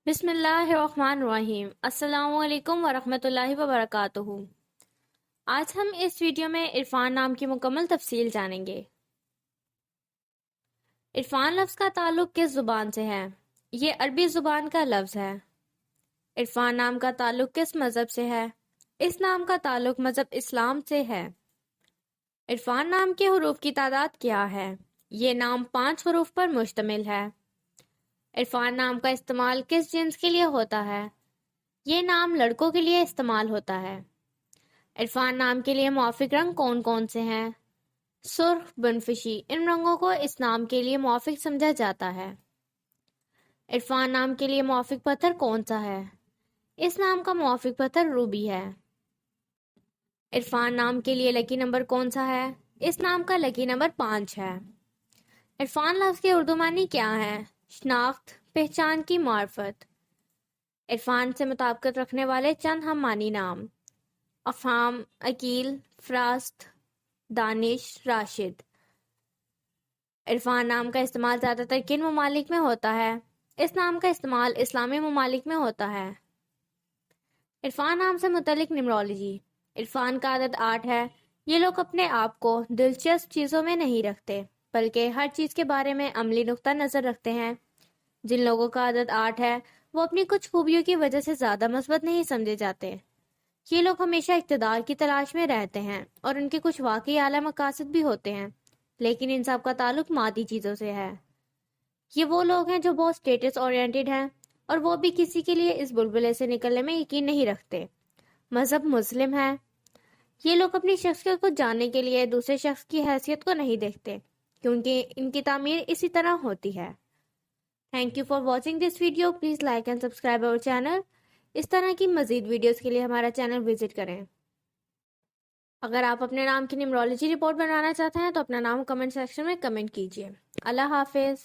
بسم اللہ الرحمن الرحیم۔ السلام علیکم ورحمۃ اللہ وبرکاتہ۔ آج ہم اس ویڈیو میں عرفان نام کی مکمل تفصیل جانیں گے۔ عرفان لفظ کا تعلق کس زبان سے ہے؟ یہ عربی زبان کا لفظ ہے۔ عرفان نام کا تعلق کس مذہب سے ہے؟ اس نام کا تعلق مذہب اسلام سے ہے۔ عرفان نام کے حروف کی تعداد کیا ہے؟ یہ نام 5 حروف پر مشتمل ہے۔ عرفان نام کا استعمال کس جنس کے لیے ہوتا ہے؟ یہ نام لڑکوں کے لیے استعمال ہوتا ہے۔ عرفان نام کے لیے موافق رنگ کون کون سے ہیں؟ سرخ، بنفشی، ان رنگوں کو اس نام کے لیے موافق سمجھا جاتا ہے۔ عرفان نام کے لیے موافق پتھر کون سا ہے؟ اس نام کا موافق پتھر روبی ہے۔ عرفان نام کے لیے لکی نمبر کون سا ہے؟ اس نام کا لکی نمبر 5 ہے۔ عرفان لفظ کے اردو معنی کیا ہے؟ شناخت، پہچان کی معرفت۔ عرفان سے مطابقت رکھنے والے چند ہم معنی نام: افہام، عقیل، فراست، دانش، راشد۔ عرفان نام کا استعمال زیادہ تر کن ممالک میں ہوتا ہے؟ اس نام کا استعمال اسلامی ممالک میں ہوتا ہے۔ عرفان نام سے متعلق نیمرولوجی: عرفان کا عدد 8 ہے۔ یہ لوگ اپنے آپ کو دلچسپ چیزوں میں نہیں رکھتے، بلکہ ہر چیز کے بارے میں عملی نقطہ نظر رکھتے ہیں۔ جن لوگوں کا عدد 8 ہے وہ اپنی کچھ خوبیوں کی وجہ سے زیادہ مثبت نہیں سمجھے جاتے۔ یہ لوگ ہمیشہ اقتدار کی تلاش میں رہتے ہیں اور ان کے کچھ واقعی اعلیٰ مقاصد بھی ہوتے ہیں، لیکن ان سب کا تعلق مادی چیزوں سے ہے۔ یہ وہ لوگ ہیں جو بہت اسٹیٹس اورینٹڈ ہیں، اور وہ بھی کسی کے لیے اس بلبلے سے نکلنے میں یقین نہیں رکھتے۔ مذہب مسلم ہے۔ یہ لوگ اپنی شخصیت کو جاننے کے لیے دوسرے شخص کی حیثیت کو نہیں دیکھتے، کیونکہ ان کی تعمیر اسی طرح ہوتی ہے۔ Thank you for watching this video. Please like and subscribe our channel. اس طرح کی مزید ویڈیوز کے لیے ہمارا چینل وزٹ کریں۔ اگر آپ اپنے نام کی نیمرولوجی رپورٹ بنانا چاہتے ہیں تو اپنا نام کمنٹ سیکشن میں کمنٹ کیجیے۔ اللہ حافظ۔